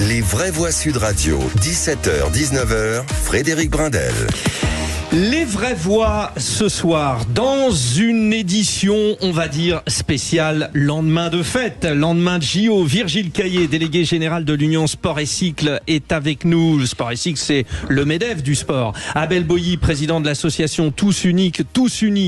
Les vraies voix Sud Radio, 17h-19h, Frédéric Brindel. Les vraies voix ce soir, dans une édition, on va dire, spéciale lendemain de fête, lendemain de JO. Virgile Caillé, délégué général de l'Union Sport et Cycle, est avec nous. Le sport et cycle, c'est le MEDEF du sport. Abel Boilly, président de l'association Tous Unis.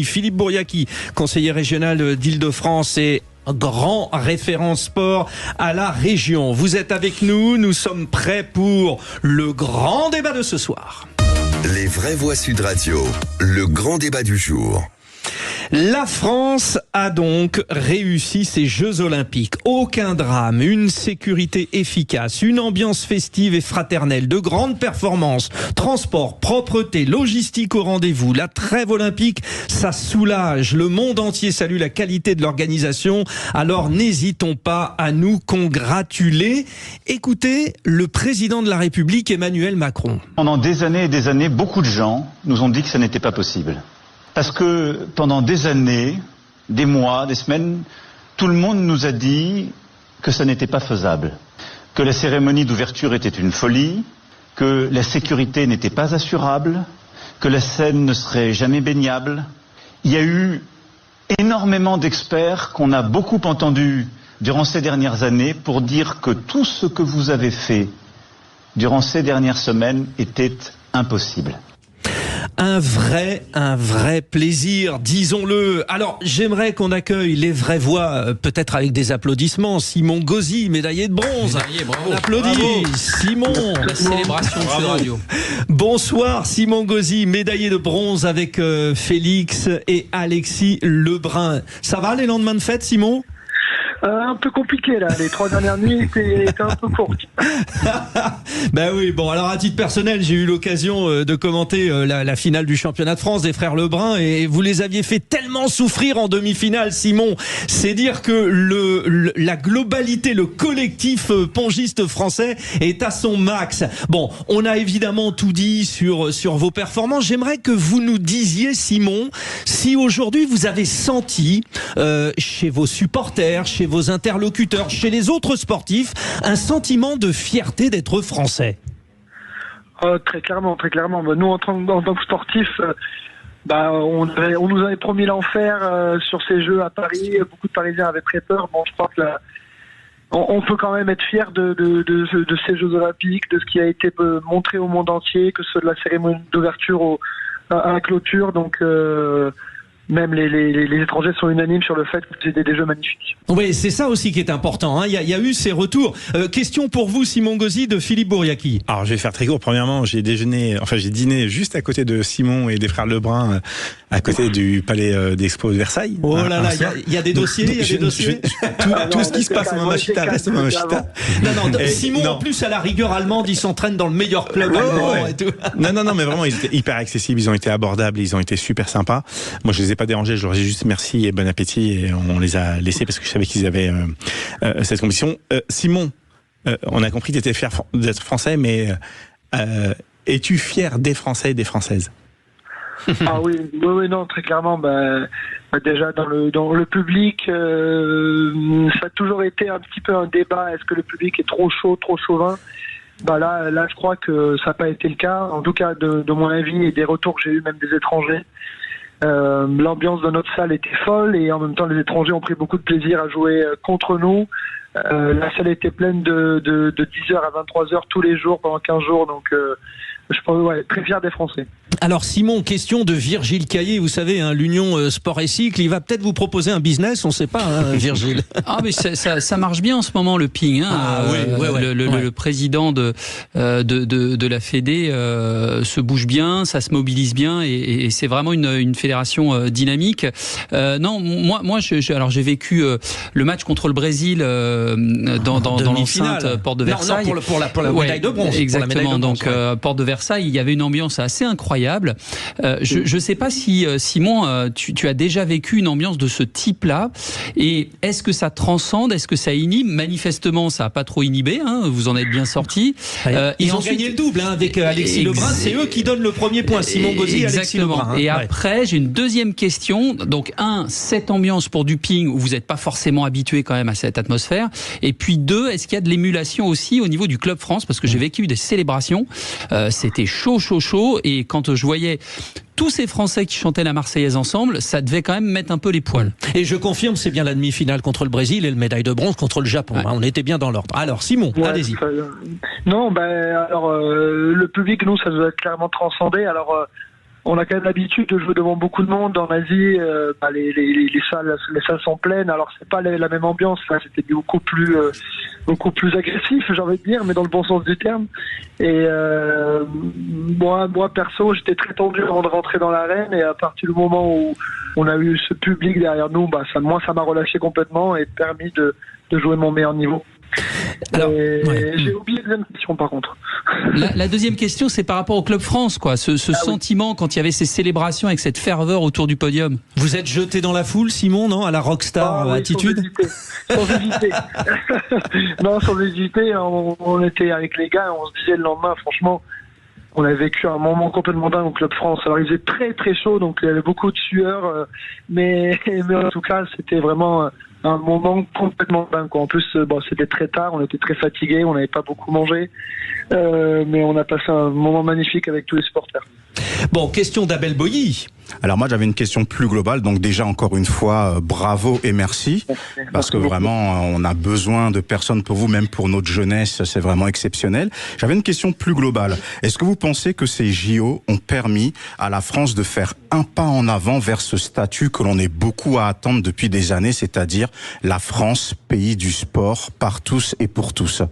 Philippe Bouriaki, conseiller régional d'Île-de-France et grand référent sport à la région. Vous êtes avec nous, nous sommes prêts pour le grand débat de ce soir. Les vraies voix Sud Radio, le grand débat du jour. La France a donc réussi ses Jeux Olympiques. Aucun drame, une sécurité efficace, une ambiance festive et fraternelle, de grandes performances, transport, propreté, logistique au rendez-vous. La trêve olympique, ça soulage. Le monde entier salue la qualité de l'organisation. Alors n'hésitons pas à nous congratuler. Écoutez le président de la République, Emmanuel Macron. Pendant des années et des années, beaucoup de gens nous ont dit que ça n'était pas possible. Parce que pendant des années, des mois, des semaines, tout le monde nous a dit que ça n'était pas faisable, que la cérémonie d'ouverture était une folie, que la sécurité n'était pas assurable, que la Seine ne serait jamais baignable. Il y a eu énormément d'experts qu'on a beaucoup entendus durant ces dernières années pour dire que tout ce que vous avez fait durant ces dernières semaines était impossible. Un vrai plaisir, disons-le. Alors, j'aimerais qu'on accueille les vraies voix, peut-être avec des applaudissements. Simon Gauzy, médaillé de bronze. On applaudit. Bravo. Simon. La célébration de Sud Radio. Bonsoir, Simon Gauzy, médaillé de bronze avec Félix et Alexis Lebrun. Ça va les lendemains de fête, Simon ? Un peu compliqué là, les 3 dernières nuits étaient un peu courtes. Ben oui, bon alors à titre personnel, j'ai eu l'occasion de commenter la finale du championnat de France des frères Lebrun et vous les aviez fait tellement souffrir en demi-finale, Simon. C'est dire que la globalité, le collectif pongiste français est à son max. Bon, on a évidemment tout dit sur vos performances. J'aimerais que vous nous disiez, Simon, si aujourd'hui vous avez senti chez vos supporters, chez vos interlocuteurs, chez les autres sportifs, un sentiment de fierté d'être français. Très clairement. Nous, en tant que sportifs, on nous avait promis l'enfer sur ces Jeux à Paris. Beaucoup de Parisiens avaient très peur. Bon, je crois que on peut quand même être fier de ces Jeux Olympiques, de ce qui a été montré au monde entier, que ce soit de la cérémonie d'ouverture à la clôture. Donc même les étrangers sont unanimes sur le fait que c'était des jeux magnifiques. Oui, c'est ça aussi qui est important. Il y a eu ces retours. Question pour vous, Simon Gauzy, de Philippe Bouriaki. Alors, je vais faire très court. Premièrement, j'ai dîné juste à côté de Simon et des frères Lebrun, à côté du palais d'Expo de Versailles. Oh là là, il y a des dossiers, Tout ce qui se passe au Mamachita reste au Mamachita. Non, Simon, en plus, à la rigueur allemande, il s'entraîne dans le meilleur club allemand et tout. Non, mais vraiment, ils étaient hyper accessibles, ils ont été abordables, ils ont été super sympas. Moi, je les ai pas dérangés, je leur ai dit juste merci et bon appétit et on les a laissés parce que je savais qu'ils avaient cette compétition. Simon, on a compris que tu étais fier d'être français, mais es-tu fier des Français et des Françaises ? Ah oui, non, très clairement. Déjà dans le public, ça a toujours été un petit peu un débat. Est-ce que le public est trop chaud, trop chauvin ? Là, je crois que ça n'a pas été le cas. En tout cas, de mon avis et des retours que j'ai eu, même des étrangers. L'ambiance de notre salle était folle et en même temps les étrangers ont pris beaucoup de plaisir à jouer contre nous. La salle était pleine de 10h à 23h tous les jours pendant 15 jours, donc je pense très fier des Français. Alors Simon, question de Virgile Caillé, vous savez, l'Union Sport et Cycle, il va peut-être vous proposer un business, on ne sait pas, Virgile. Ah mais ça marche bien en ce moment le ping. Le président de la Fédé se bouge bien, ça se mobilise bien et c'est vraiment une fédération dynamique. Moi j'ai vécu le match contre le Brésil dans l'enceinte porte de Versailles. Non, pour la médaille de bronze. Exactement. Donc porte de Versailles. Versailles, il y avait une ambiance assez incroyable. Je sais pas si, Simon, tu as déjà vécu une ambiance de ce type-là, et est-ce que ça transcende, est-ce que ça inhibe? Manifestement, ça n'a pas trop inhibé, hein, vous en êtes bien sortis. Ils ont gagné le double avec Alexis Lebrun, c'est eux qui donnent le premier point, Simon Gauzy et Alexis Lebrun. Et après, j'ai une deuxième question. Donc, cette ambiance pour du ping où vous n'êtes pas forcément habitué quand même à cette atmosphère. Et puis 2, est-ce qu'il y a de l'émulation aussi au niveau du Club France? Parce que j'ai vécu des célébrations. C'était chaud. Et quand je voyais tous ces Français qui chantaient la Marseillaise ensemble, ça devait quand même mettre un peu les poils. Et je confirme, c'est bien la demi-finale contre le Brésil et le médaille de bronze contre le Japon. Ouais. On était bien dans l'ordre. Alors, Simon, allez-y. Non, le public, nous, ça nous a clairement transcendé. Alors, on a quand même l'habitude de jouer devant beaucoup de monde. En Asie, les salles sont pleines. Alors, c'est pas la même ambiance. Là, c'était beaucoup plus agressif, j'ai envie de dire, mais dans le bon sens du terme. Et moi perso, j'étais très tendu avant de rentrer dans l'arène. Et à partir du moment où on a eu ce public derrière nous, ça m'a relâché complètement et permis de jouer mon meilleur niveau. Alors, j'ai oublié la deuxième question par contre. La deuxième question, c'est par rapport au Club France, quoi. Ce sentiment quand il y avait ces célébrations avec cette ferveur autour du podium. Vous êtes jeté dans la foule, Simon, non, à la rockstar attitude? Sans hésiter. Non, sans hésiter. On était avec les gars, on se disait le lendemain, franchement, on a vécu un moment complètement dingue au Club France. Alors il faisait très très chaud, donc il y avait beaucoup de sueur, mais en tout cas, c'était vraiment un moment complètement dingue, quoi. En plus, c'était très tard, on était très fatigués, on n'avait pas beaucoup mangé, mais on a passé un moment magnifique avec tous les supporters. Bon, question d'Abel Boilly. Alors moi j'avais une question plus globale, donc déjà encore une fois bravo et merci, parce que vraiment on a besoin de personnes pour vous, même pour notre jeunesse, c'est vraiment exceptionnel. J'avais une question plus globale. Est-ce que vous pensez que ces JO ont permis à la France de faire un pas en avant vers ce statut que l'on est beaucoup à attendre depuis des années, c'est-à-dire la France, pays du sport, par tous et pour tous?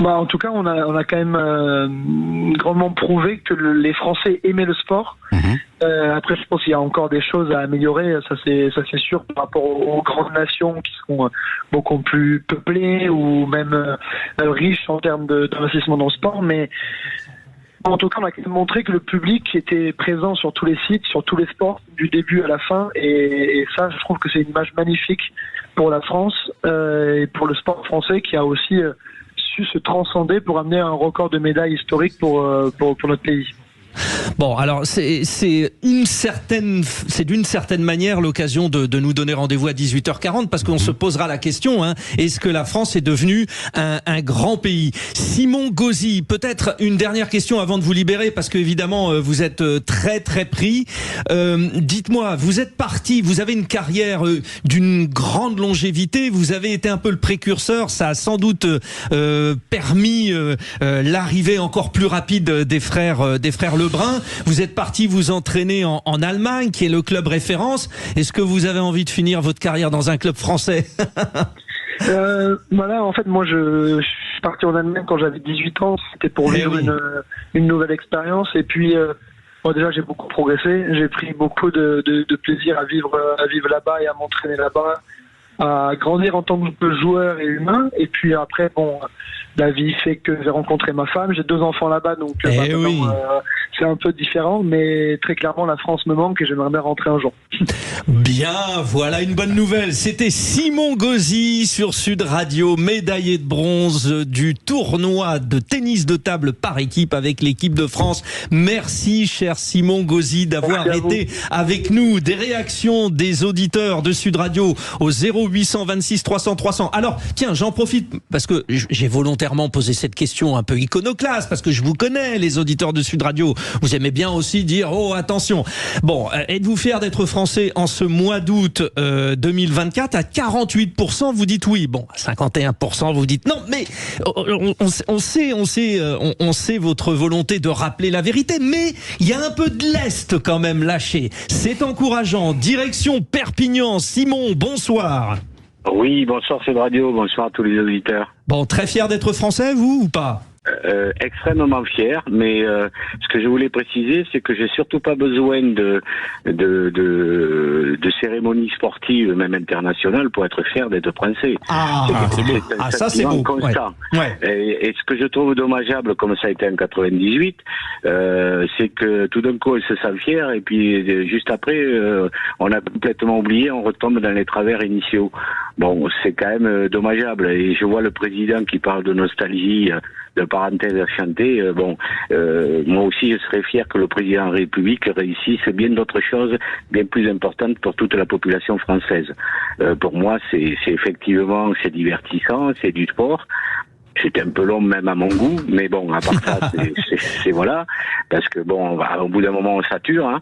En tout cas, on a quand même grandement prouvé que les Français aimaient le sport. Après, je pense qu'il y a encore des choses à améliorer, ça c'est sûr, par rapport aux grandes nations qui sont beaucoup plus peuplées ou même riches en termes d'investissement dans le sport. Mais en tout cas, on a quand même montré que le public était présent sur tous les sites, sur tous les sports, du début à la fin. Et ça, je trouve que c'est une image magnifique pour la France et pour le sport français qui a aussi se transcender pour amener un record de médailles historique pour notre pays. Bon, alors c'est d'une certaine manière l'occasion de nous donner rendez-vous à 18h40 parce qu'on se posera la question, est-ce que la France est devenue un grand pays? Simon Gauzy, peut-être une dernière question avant de vous libérer parce que évidemment vous êtes très très pris. Dites-moi, vous êtes parti, vous avez une carrière d'une grande longévité, vous avez été un peu le précurseur, ça a sans doute permis l'arrivée encore plus rapide des frères Lebrun. Vous êtes parti vous entraîner en Allemagne, qui est le club référence. Est-ce que vous avez envie de finir votre carrière dans un club français? En fait, moi, je suis parti en Allemagne quand j'avais 18 ans. C'était pour vivre une nouvelle expérience. Et puis, déjà, j'ai beaucoup progressé. J'ai pris beaucoup de plaisir à vivre là-bas et à m'entraîner là-bas, à grandir en tant que joueur et humain. Et puis après, la vie fait que j'ai rencontré ma femme. J'ai 2 enfants là-bas, donc c'est un peu différent, mais très clairement, la France me manque et j'aimerais bien rentrer un jour. Bien, voilà une bonne nouvelle. C'était Simon Gauzy sur Sud Radio, médaillé de bronze du tournoi de tennis de table par équipe avec l'équipe de France. Merci, cher Simon Gauzy, d'avoir été avec nous. Des réactions des auditeurs de Sud Radio au 0826 300 300. Alors, tiens, j'en profite parce que j'ai volontairement posé cette question un peu iconoclaste parce que je vous connais, les auditeurs de Sud Radio. Vous aimez bien aussi dire, oh attention. Bon, êtes-vous fier d'être français en ce mois d'août 2024? À 48%, vous dites oui. Bon, à 51%, vous dites non. Mais on sait votre volonté de rappeler la vérité. Mais il y a un peu de lest quand même lâché. C'est encourageant. Direction Perpignan. Simon, bonsoir. Oui, bonsoir Sud Radio. Bonsoir à tous les auditeurs. Bon, très fier d'être français, vous ou pas? extrêmement fier, mais ce que je voulais préciser, c'est que j'ai surtout pas besoin de cérémonies sportives, même internationales, pour être fier d'être français. C'est beau. Ça c'est beau. Constant. Ouais. Et ce que je trouve dommageable, comme ça a été en 98, c'est que tout d'un coup, ils se sentent fiers, et puis juste après, on a complètement oublié, on retombe dans les travers initiaux. Bon, c'est quand même dommageable. Et je vois le président qui parle de nostalgie, de parenthèse à chanter. Moi aussi, je serais fier que le président de la République réussisse bien d'autres choses, bien plus importantes pour toute la population française. Pour moi, c'est effectivement, c'est divertissant, c'est du sport. C'était un peu long même à mon goût, mais bon, à part ça, c'est voilà, parce que bon, au bout d'un moment, on sature, hein.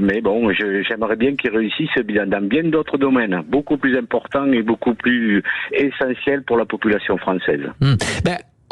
Mais bon, j'aimerais bien qu'ils réussissent dans bien d'autres domaines, beaucoup plus importants et beaucoup plus essentiels pour la population française.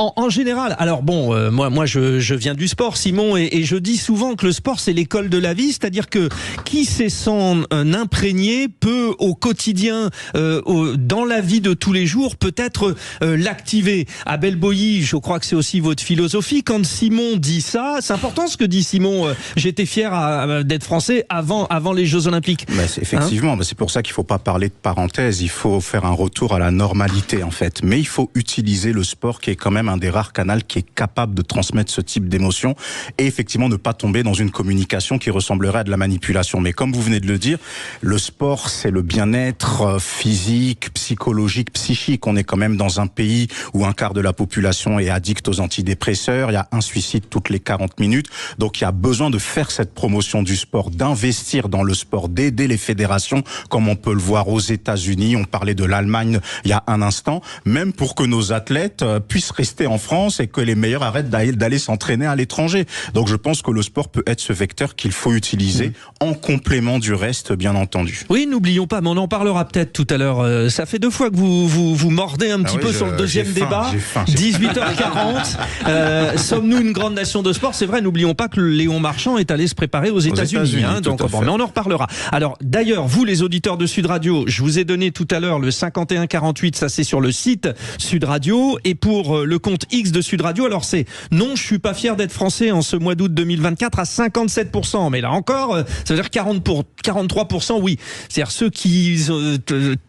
En général, alors bon, moi je viens du sport, Simon, et je dis souvent que le sport c'est l'école de la vie, c'est-à-dire que qui sait s'en imprégner peut au quotidien, dans la vie de tous les jours, peut-être l'activer. Abel Boilly, je crois que c'est aussi votre philosophie. Quand Simon dit ça, c'est important ce que dit Simon. J'étais fier d'être français avant les Jeux Olympiques. Effectivement, c'est pour ça qu'il faut pas parler de parenthèse. Il faut faire un retour à la normalité en fait. Mais il faut utiliser le sport qui est quand même un des rares canaux qui est capable de transmettre ce type d'émotion et effectivement ne pas tomber dans une communication qui ressemblerait à de la manipulation. Mais comme vous venez de le dire, le sport c'est le bien-être physique, psychologique, psychique. On est quand même dans un pays où un quart de la population est addict aux antidépresseurs. Il y a un suicide toutes les 40 minutes. Donc il y a besoin de faire cette promotion du sport, d'investir dans le sport, d'aider les fédérations comme on peut le voir aux États-Unis. On parlait de l'Allemagne il y a un instant, même pour que nos athlètes puissent rester en France et que les meilleurs arrêtent d'aller s'entraîner à l'étranger. Donc je pense que le sport peut être ce vecteur qu'il faut utiliser en complément du reste, bien entendu. Oui, n'oublions pas, mais on en parlera peut-être tout à l'heure. Ça fait 2 fois que vous mordez un petit peu sur le deuxième débat. 18h40. Sommes-nous une grande nation de sport? C'est vrai, n'oublions pas que Léon Marchand est allé se préparer aux États-Unis. Donc mais on en reparlera. Alors d'ailleurs, vous les auditeurs de Sud Radio, je vous ai donné tout à l'heure le 51 48, ça c'est sur le site Sud Radio, et pour le compte X de Sud Radio, alors c'est non, je suis pas fier d'être français en ce mois d'août 2024 à 57%, mais là encore, ça veut dire 43%, oui. C'est-à-dire ceux qui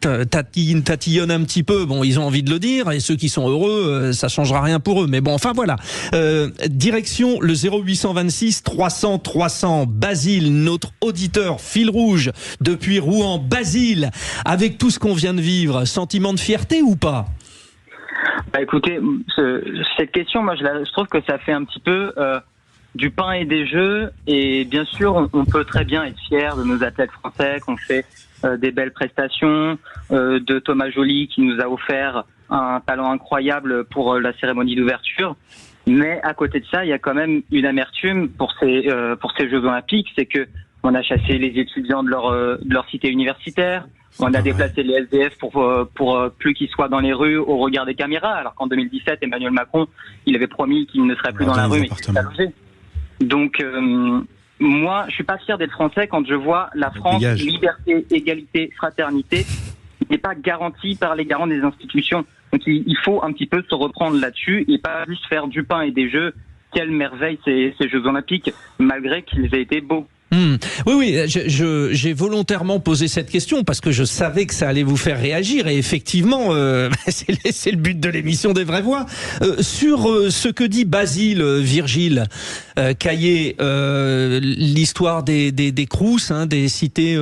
tatillonnent un petit peu, bon, ils ont envie de le dire, et ceux qui sont heureux, ça changera rien pour eux. Mais bon, enfin voilà. Direction le 0826 300 300. Basile, notre auditeur fil rouge depuis Rouen. Basile, avec tout ce qu'on vient de vivre, sentiment de fierté ou pas? Écoutez, cette question, moi, je trouve que ça fait un petit peu du pain et des jeux. Et bien sûr, on peut très bien être fier de nos athlètes français, qu'on fait des belles prestations, de Thomas Joly qui nous a offert un talent incroyable pour la cérémonie d'ouverture. Mais à côté de ça, il y a quand même une amertume pour ces Jeux Olympiques, c'est que on a chassé les étudiants de leur cité universitaire. On a déplacé les SDF pour plus qu'ils soient dans les rues au regard des caméras, alors qu'en 2017, Emmanuel Macron, il avait promis qu'il ne serait plus dans la rue, mais qu'il serait allongé. Donc, moi, je suis pas fier d'être français quand je vois la France, liberté, égalité, fraternité, n'est pas garantie par les garants des institutions. Donc, il faut un petit peu se reprendre là-dessus et pas juste faire du pain et des jeux. Quelle merveille ces Jeux Olympiques, malgré qu'ils aient été beaux. Oui, j'ai volontairement posé cette question parce que je savais que ça allait vous faire réagir et effectivement, c'est le but de l'émission des vraies voix. Sur ce que dit Basile, Virgile Caillé, l'histoire des crous, des cités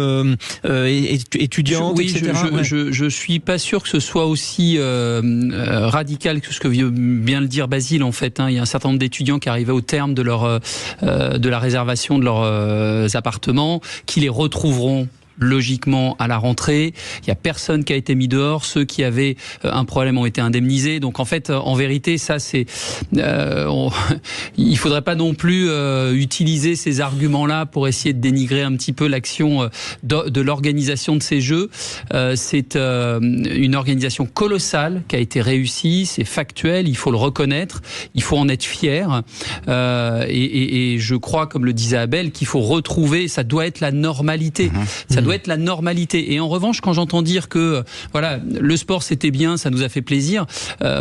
étudiantes, etc. Je suis pas sûr que ce soit aussi radical que ce que vient bien le dire Basile en fait. Il y a un certain nombre d'étudiants qui arrivaient au terme de la réservation de leur appartements, qui les retrouveront logiquement à la rentrée. Il n'y a personne qui a été mis dehors. Ceux qui avaient un problème ont été indemnisés. Donc en fait, en vérité, ça c'est... il faudrait pas non plus utiliser ces arguments-là pour essayer de dénigrer un petit peu l'action de l'organisation de ces Jeux. C'est une organisation colossale qui a été réussie. C'est factuel, il faut le reconnaître. Il faut en être fier. Et je crois, comme le disait Abel, qu'il faut retrouver... Ça doit être la normalité. Ça doit doit être la normalité. Et en revanche, quand j'entends dire que voilà, le sport c'était bien, ça nous a fait plaisir,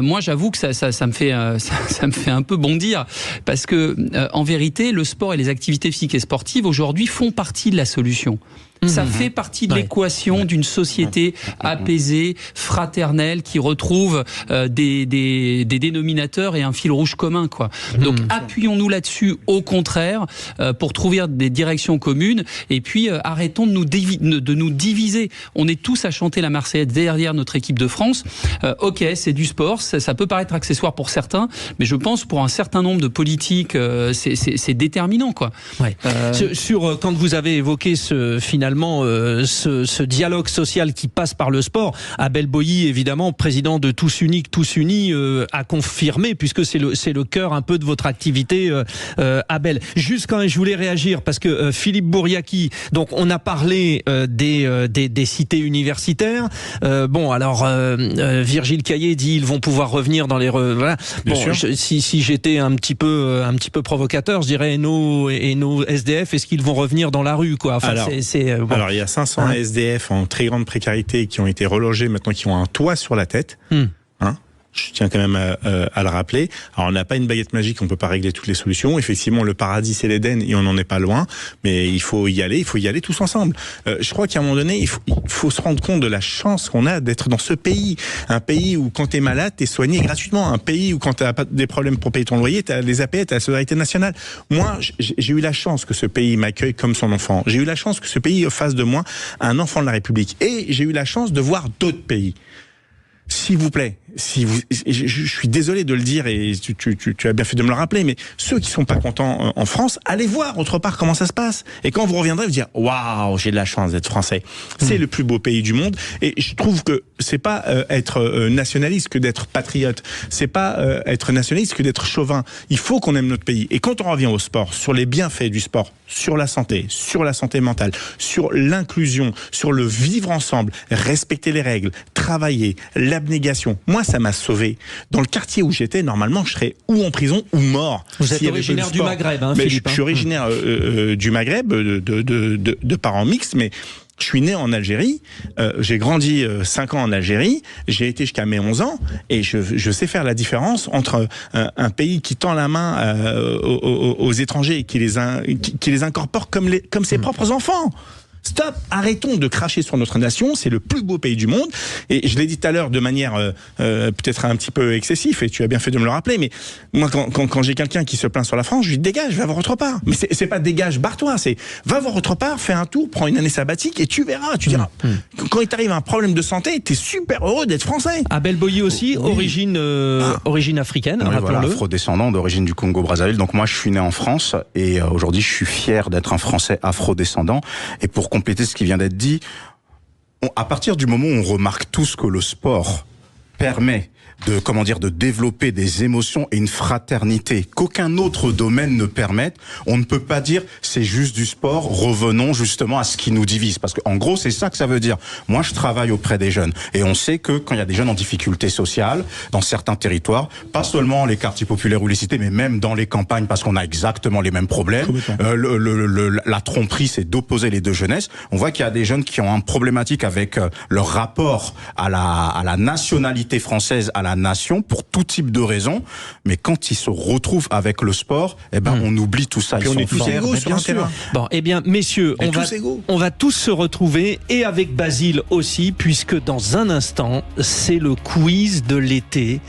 moi j'avoue que ça me fait un peu bondir, parce que en vérité, le sport et les activités physiques et sportives aujourd'hui font partie de la solution. Ça fait partie de l'équation d'une société apaisée, fraternelle, qui retrouve des dénominateurs et un fil rouge commun, quoi. Donc appuyons-nous là-dessus, au contraire, pour trouver des directions communes, et puis arrêtons de nous diviser. On est tous à chanter la Marseillaise derrière notre équipe de France. Ok, c'est du sport, ça peut paraître accessoire pour certains, mais je pense pour un certain nombre de politiques, c'est déterminant, quoi. Ouais. Quand vous avez évoqué ce dialogue social qui passe par le sport, Abel Boilly, évidemment, président de Tous Unis, a confirmé, puisque c'est le cœur un peu de votre activité, Abel. Juste quand je voulais réagir, parce que Philippe Bouriaki, donc on a parlé des cités universitaires. Virgile Caillé dit ils vont pouvoir revenir dans les voilà. Si j'étais un petit peu provocateur, je dirais nos SDF, est-ce qu'ils vont revenir dans la rue, quoi? Enfin, alors, il y a 500 SDF en très grande précarité qui ont été relogés maintenant, qui ont un toit sur la tête. Je tiens quand même à le rappeler. Alors, on n'a pas une baguette magique, on peut pas régler toutes les solutions. Effectivement, le paradis, c'est l'Éden et on n'en est pas loin. Mais il faut y aller tous ensemble. Je crois qu'à un moment donné, il faut se rendre compte de la chance qu'on a d'être dans ce pays. Un pays où quand t'es malade, t'es soigné gratuitement. Un pays où quand t'as pas des problèmes pour payer ton loyer, t'as les APL, t'as la solidarité nationale. Moi, j'ai eu la chance que ce pays m'accueille comme son enfant. J'ai eu la chance que ce pays fasse de moi un enfant de la République. Et j'ai eu la chance de voir d'autres pays. S'il vous plaît, je suis désolé de le dire et tu as bien fait de me le rappeler, mais ceux qui sont pas contents en France, allez voir autre part comment ça se passe. Et quand vous reviendrez, vous dire waouh, j'ai de la chance d'être français. C'est le plus beau pays du monde. Et je trouve que c'est pas être nationaliste que d'être patriote. C'est pas être nationaliste que d'être chauvin. Il faut qu'on aime notre pays. Et quand on revient au sport, sur les bienfaits du sport, sur la santé mentale, sur l'inclusion, sur le vivre ensemble, respecter les règles, travailler, l'abnégation. Moi, ça m'a sauvé. Dans le quartier où j'étais, normalement, je serais ou en prison ou mort. Vous êtes originaire du Maghreb, hein, Philippe. Je suis originaire du Maghreb, de parents mixtes, mais je suis né en Algérie, j'ai grandi 5 ans en Algérie, j'ai été jusqu'à mes 11 ans, et je sais faire la différence entre un pays qui tend la main aux étrangers et qui les incorpore comme ses propres enfants. Stop, arrêtons de cracher sur notre nation, c'est le plus beau pays du monde. Et je l'ai dit tout à l'heure de manière peut-être un petit peu excessive, et tu as bien fait de me le rappeler, mais moi quand j'ai quelqu'un qui se plaint sur la France, je lui dis dégage, va voir autre part. Mais c'est pas dégage, barre-toi, c'est va voir autre part, fais un tour, prends une année sabbatique et tu verras, tu diras. Quand il t'arrive un problème de santé, t'es super heureux d'être français. Abel Boilly aussi, origine africaine, oui, rappelons-le. Voilà, afro-descendant d'origine du Congo-Brazzaville. Donc moi je suis né en France et aujourd'hui je suis fier d'être un Français afro-descendant. Et pour compléter ce qui vient d'être dit, à partir du moment où on remarque tous que le sport permet de développer des émotions et une fraternité qu'aucun autre domaine ne permette, on ne peut pas dire c'est juste du sport, revenons justement à ce qui nous divise, parce qu'en gros c'est ça que ça veut dire. Moi je travaille auprès des jeunes et on sait que quand il y a des jeunes en difficulté sociale dans certains territoires, pas seulement les quartiers populaires ou les cités, mais même dans les campagnes, parce qu'on a exactement les mêmes problèmes, la tromperie c'est d'opposer les deux jeunesses. On voit qu'il y a des jeunes qui ont un problématique avec leur rapport à la nationalité française, à la nation, pour tout type de raisons, mais quand ils se retrouvent avec le sport, on oublie tout ça. Puis on est tous égaux sur un terrain. Bon, messieurs, on va tous se retrouver, et avec Basile aussi, puisque dans un instant, c'est le quiz de l'été.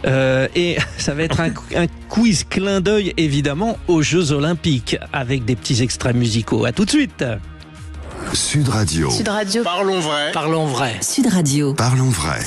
Et ça va être un quiz clin d'œil, évidemment, aux Jeux Olympiques, avec des petits extraits musicaux. À tout de suite. Sud Radio. Sud Radio. Parlons vrai. Parlons vrai. Sud Radio. Parlons vrai.